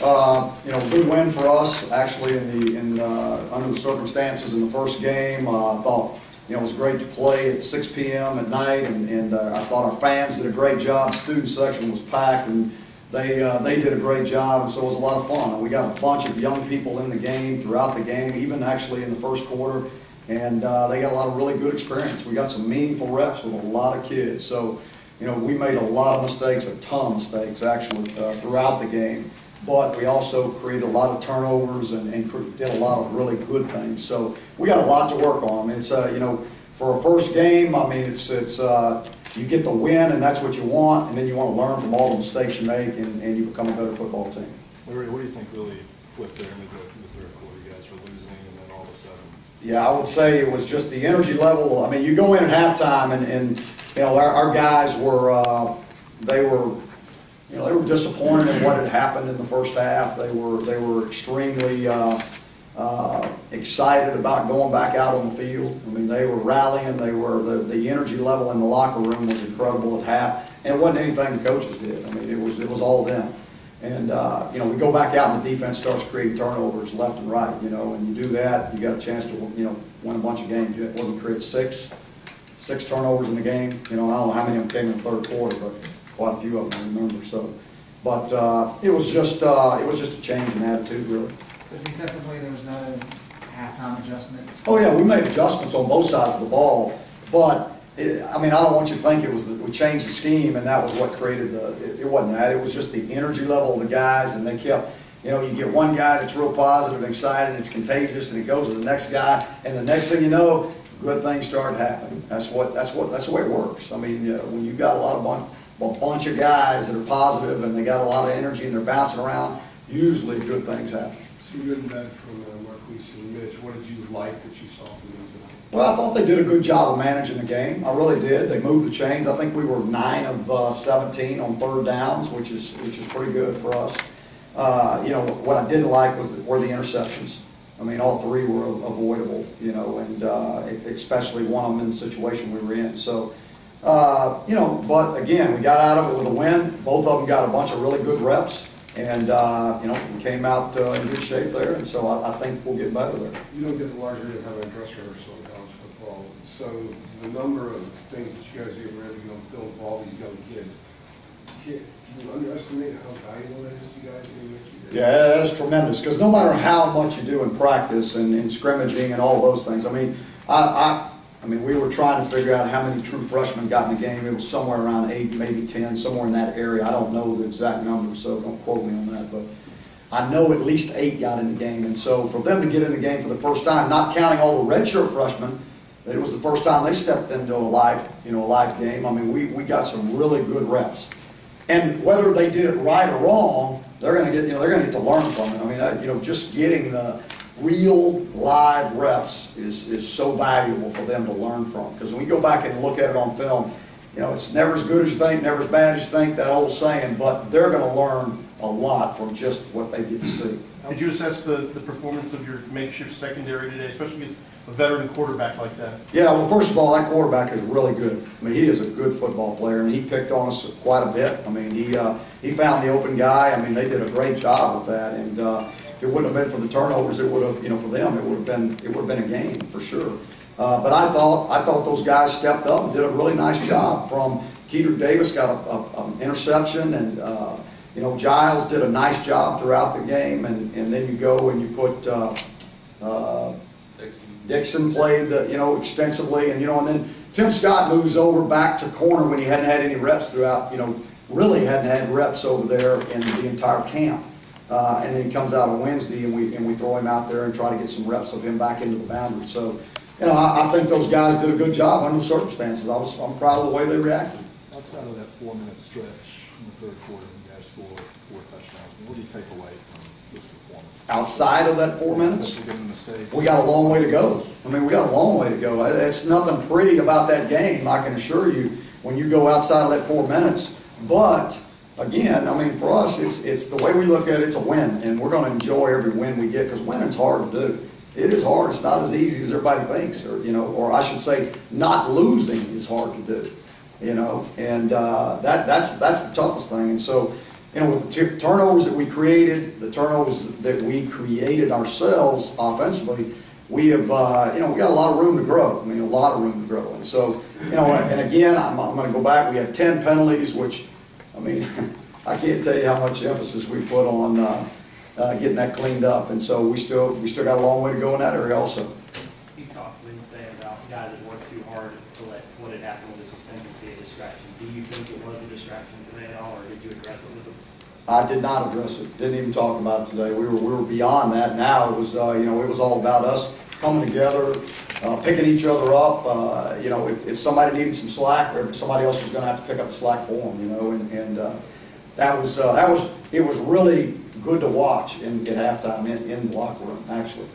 Good win for us actually under the circumstances in the first game. I thought it was great to play at 6 p.m. at night, and I thought our fans did a great job. The student section was packed, and they did a great job, and so it was a lot of fun. And we got a bunch of young people in the game throughout the game, even actually in the first quarter, and they got a lot of really good experience. We got some meaningful reps with a lot of kids. So, we made a lot of mistakes, a ton of mistakes actually throughout the game. But we also created a lot of turnovers and did a lot of really good things. So we got a lot to work on. I mean, it's for a first game, I mean, it's you get the win and that's what you want, and then you want to learn from all the mistakes you make, and you become a better football team. What do you think really flipped there in the third quarter? You guys were losing, and then all of a sudden. Yeah, I would say it was just the energy level. I mean, you go in at halftime, and our guys were they were disappointed in what had happened in the first half. They were extremely excited about going back out on the field. I mean, they were rallying. The energy level in the locker room was incredible at half, and it wasn't anything the coaches did. I mean, it was all them. And we go back out, and the defense starts creating turnovers left and right. And you do that, you got a chance to win a bunch of games. You wasn't create six turnovers in the game. I don't know how many of them came in the third quarter, but quite a few of them I remember. So, but it was just a change in attitude, really. So defensively, there was no halftime adjustments? Oh yeah, we made adjustments on both sides of the ball, but I don't want you to think it was we changed the scheme and that was what created it wasn't that. It was just the energy level of the guys, and they kept. You get one guy that's real positive and excited, and it's contagious, and it goes to the next guy, and the next thing you know, good things start happening. That's the way it works. I mean, when you got a bunch of guys that are positive and they got a lot of energy and they're bouncing around, usually good things happen. So good and bad from Marquise and Mitch. What did you like that you saw from them tonight? Well, I thought they did a good job of managing the game. I really did. They moved the chains. I think we were 9 of 17 on third downs, which is pretty good for us. What I didn't like were the interceptions. I mean, all 3 were avoidable, and especially one of them in the situation we were in. So, but again, we got out of it with a win. Both of them got a bunch of really good reps, and we came out in good shape there. And so I think we'll get better there. You don't get the luxury of having a dress rehearsal in college football. So the number of things that you guys get ready to go on film for all these young kids, can you underestimate how valuable that is to you guys? Yeah, that's tremendous, because no matter how much you do in practice and in scrimmaging and all those things, I mean, we were trying to figure out how many true freshmen got in the game. It was somewhere around 8, maybe 10, somewhere in that area. I don't know the exact number, so don't quote me on that, but I know at least 8 got in the game. And so for them to get in the game for the first time, not counting all the redshirt freshmen, that it was the first time they stepped into a live game. I mean, we got some really good reps. And whether they did it right or wrong, they're going to get to learn from it. I mean, just getting the real live reps is so valuable for them to learn from. Because when we go back and look at it on film, it's never as good as you think, never as bad as you think, that old saying. But they're going to learn a lot from just what they get to see. Did you assess the performance of your makeshift secondary today, especially against a veteran quarterback like that? Yeah, well, first of all, that quarterback is really good. I mean, he is a good football player, and he picked on us quite a bit. I mean, he found the open guy. I mean, they did a great job with that. And if it wouldn't have been for the turnovers, it would have, for them, it would have been a game for sure. But I thought those guys stepped up and did a really nice job. From Keeter Davis got an interception, and Giles did a nice job throughout the game, and then you go and you put Dixon played extensively, and then Tim Scott moves over back to corner when he hadn't had any reps throughout, really hadn't had reps over there in the entire camp. And then he comes out on Wednesday, and we throw him out there and try to get some reps of him back into the boundary. So, I think those guys did a good job under the circumstances. I'm proud of the way they reacted. Outside of that 4-minute stretch in the third quarter, you guys scored 4 touchdowns. What do you take away from this performance? Outside of that 4 minutes, we got a long way to go. I mean, we got a long way to go. It's nothing pretty about that game, I can assure you, when you go outside of that 4 minutes. But again, I mean, for us, it's the way we look at it. It's a win, and we're going to enjoy every win we get, because winning's hard to do. It is hard. It's not as easy as everybody thinks, or I should say, not losing is hard to do. And that's the toughest thing. And so, with the turnovers that we created, the turnovers that we created ourselves offensively, we have, we got a lot of room to grow. I mean, a lot of room to grow. And so, and again, I'm going to go back. We had 10 penalties, which, I mean, I can't tell you how much emphasis we put on getting that cleaned up. And so we still got a long way to go in that area also. You talked Wednesday about guys that worked too hard to let what had happened with the suspension be a distraction. Do you think it was a distraction today at all, or did you address it with them? I did not address it. Didn't even talk about it today. We were beyond that. Now it was, it was all about us coming together, picking each other up. If somebody needed some slack, somebody else was going to have to pick up the slack for them. It was really good to watch at halftime in the locker room, actually,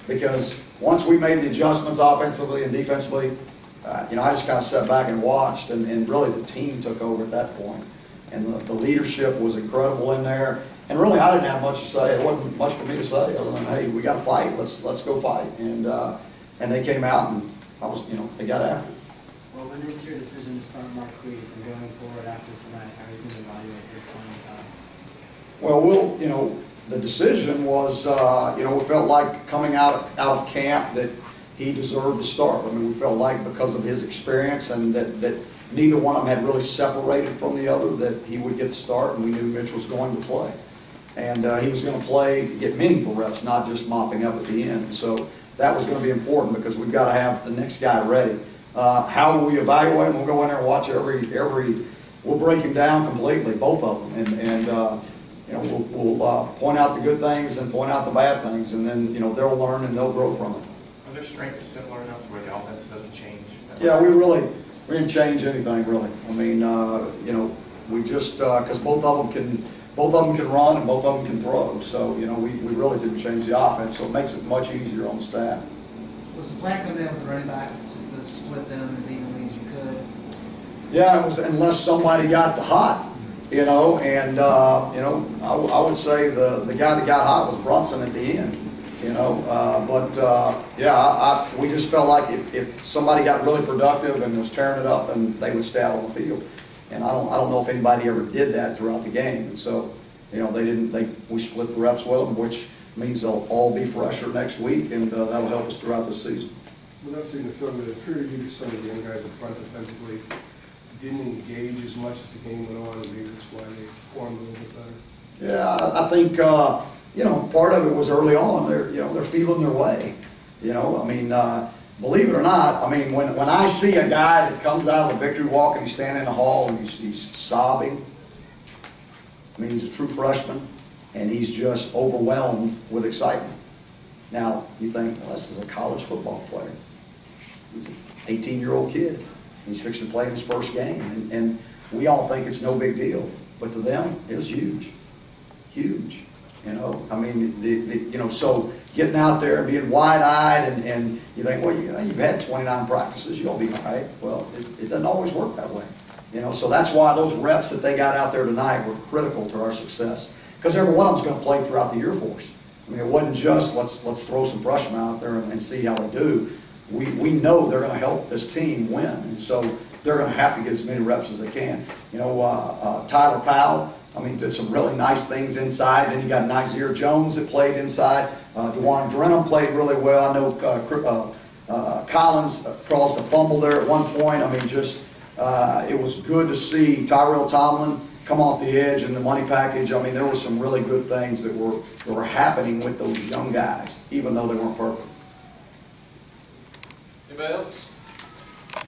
because once we made the adjustments offensively and defensively, I just kind of sat back and watched, and really the team took over at that point. And the leadership was incredible in there. And really, I didn't have much to say. It wasn't much for me to say other than, hey, we got to fight. Let's go fight. And they came out, and they got after it. Well, when it's your decision to start Mark Cleese and going forward after tonight, how are you going to evaluate this point in time? Well, the decision was, we felt like coming out of camp that he deserved to start. I mean, we felt like because of his experience and that neither one of them had really separated from the other, that he would get the start, and we knew Mitch was going to play. And he was going to get meaningful reps, not just mopping up at the end. So that was going to be important because we've got to have the next guy ready. How will we evaluate him? We'll go in there and watch we'll break him down completely, both of them. And we'll point out the good things and point out the bad things, and then, they'll learn and they'll grow from it. Are their strengths similar enough to where the offense doesn't change? Yeah, we didn't change anything really. I mean, we just because both of them can run and both of them can throw. So we really didn't change the offense. So it makes it much easier on the staff. Was the plan coming in with the running backs just to split them as evenly as you could? Yeah, it was unless somebody got the hot, and I would say the guy that got hot was Brunson at the end. We just felt like if somebody got really productive and was tearing it up, then they would stay out on the field. And I don't know if anybody ever did that throughout the game. And so, we split the reps with them, which means they'll all be fresher next week, and that'll help us throughout the season. Without seeing the film, it appeared to me that some of the young guys in front defensively didn't engage as much as the game went on, and maybe that's why they performed a little bit better. Yeah, I think part of it was early on. They're feeling their way. Believe it or not, when I see a guy that comes out of the victory walk and he's standing in the hall and he's sobbing, he's a true freshman and he's just overwhelmed with excitement. Now, you think, well, this is a college football player. He's an 18-year-old kid. He's fixing to play his first game. And we all think it's no big deal. But to them, it was huge. Huge. So getting out there and being wide-eyed and you think, well, you've had 29 practices, you'll be all right. Well, it doesn't always work that way. So that's why those reps that they got out there tonight were critical to our success. Because every one of them's going to play throughout the year for us. It wasn't just let's throw some freshmen out there and see how they do. We know they're going to help this team win, and so they're going to have to get as many reps as they can. Tyler Powell, did some really nice things inside. Then you got Nizier Jones that played inside. DeJuan Drenham played really well. I know Collins caused a fumble there at one point. It was good to see Tyrell Tomlin come off the edge in the money package. There were some really good things that were happening with those young guys, even though they weren't perfect. Anybody else?